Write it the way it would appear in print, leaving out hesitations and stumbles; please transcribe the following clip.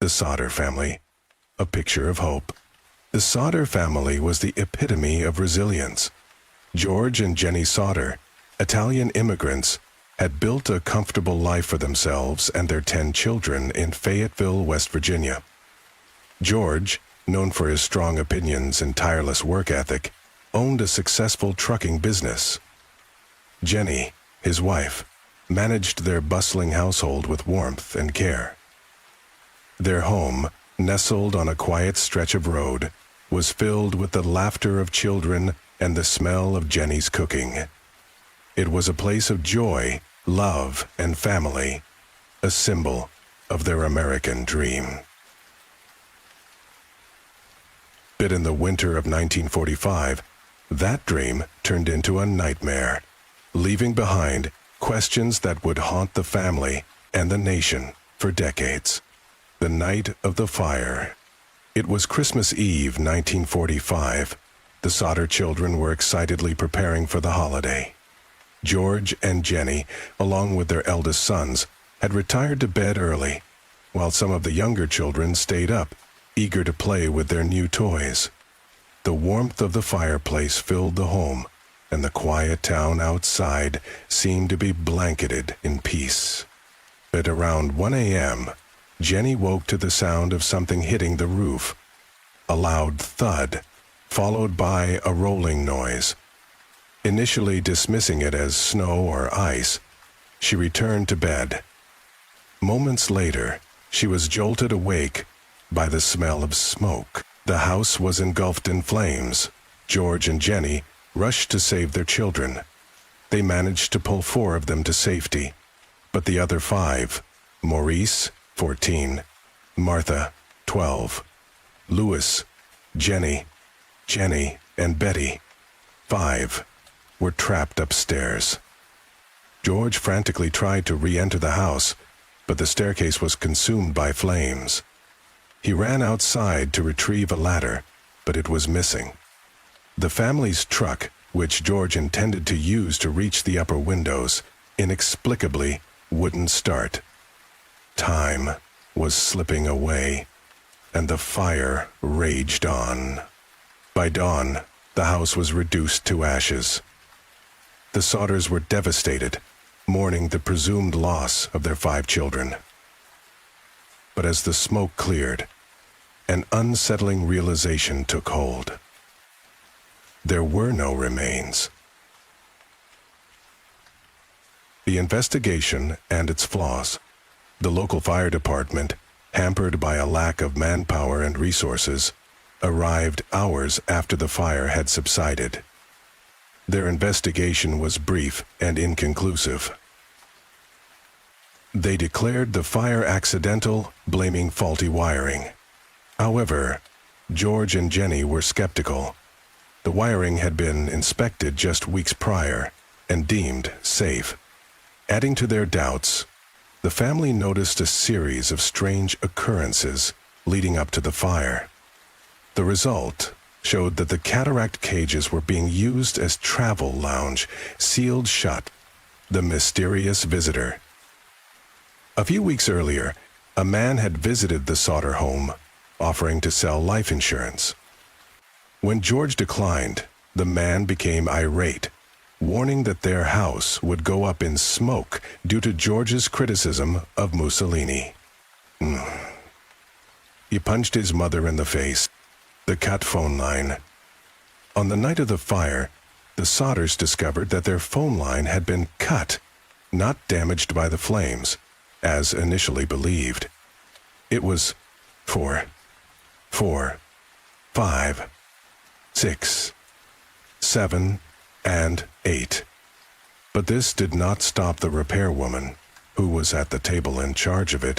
The Sodder family, a picture of hope. The Sodder family was the epitome of resilience. George and Jenny Sodder, Italian immigrants, had built a comfortable life for themselves and their 10 children in Fayetteville, West Virginia. George, known for his strong opinions and tireless work ethic, owned a successful trucking business. Jenny, his wife, managed their bustling household with warmth and care. Their home, nestled on a quiet stretch of road, was filled with the laughter of children and the smell of Jenny's cooking. It was a place of joy, love, and family, a symbol of their American dream. But in the winter of 1945, that dream turned into a nightmare, leaving behind questions that would haunt the family and the nation for decades. The night of the fire. It was Christmas Eve, 1945. The Sodder children were excitedly preparing for the holiday. George and Jenny, along with their eldest sons, had retired to bed early, while some of the younger children stayed up, eager to play with their new toys. The warmth of the fireplace filled the home, and the quiet town outside seemed to be blanketed in peace. At around 1 a.m., Jenny woke to the sound of something hitting the roof. A loud thud, followed by a rolling noise. Initially dismissing it as snow or ice, she returned to bed. Moments later, she was jolted awake by the smell of smoke. The house was engulfed in flames. George and Jenny rushed to save their children. They managed to pull 4 of them to safety, but the other 5, Maurice, 14, Martha, 12, Louis, Jenny, and Betty, 5, were trapped upstairs. George frantically tried to re-enter the house, but the staircase was consumed by flames. He ran outside to retrieve a ladder, but it was missing. The family's truck, which George intended to use to reach the upper windows, inexplicably wouldn't start. Time was slipping away, and the fire raged on. By dawn, the house was reduced to ashes. The Sodders were devastated, mourning the presumed loss of their 5 children. But as the smoke cleared, an unsettling realization took hold. There were no remains. The investigation and its flaws. The local fire department, hampered by a lack of manpower and resources, arrived hours after the fire had subsided. Their investigation was brief and inconclusive. They declared the fire accidental, blaming faulty wiring. However, George and Jenny were skeptical. The wiring had been inspected just weeks prior and deemed safe. Adding to their doubts, the family noticed a series of strange occurrences leading up to the fire. The result showed that the cataract cages were being used as travel lounge, sealed shut. The mysterious visitor. A few weeks earlier, a man had visited the Sodder home, offering to sell life insurance. When George declined, the man became irate, warning that their house would go up in smoke due to George's criticism of Mussolini. He punched his mother in the face. The cut phone line. On the night of the fire, the Sodders discovered that their phone line had been cut, not damaged by the flames, as initially believed. It was 4, 5, 6, 7, and 8. But this did not stop the repairwoman, who was at the table in charge of it,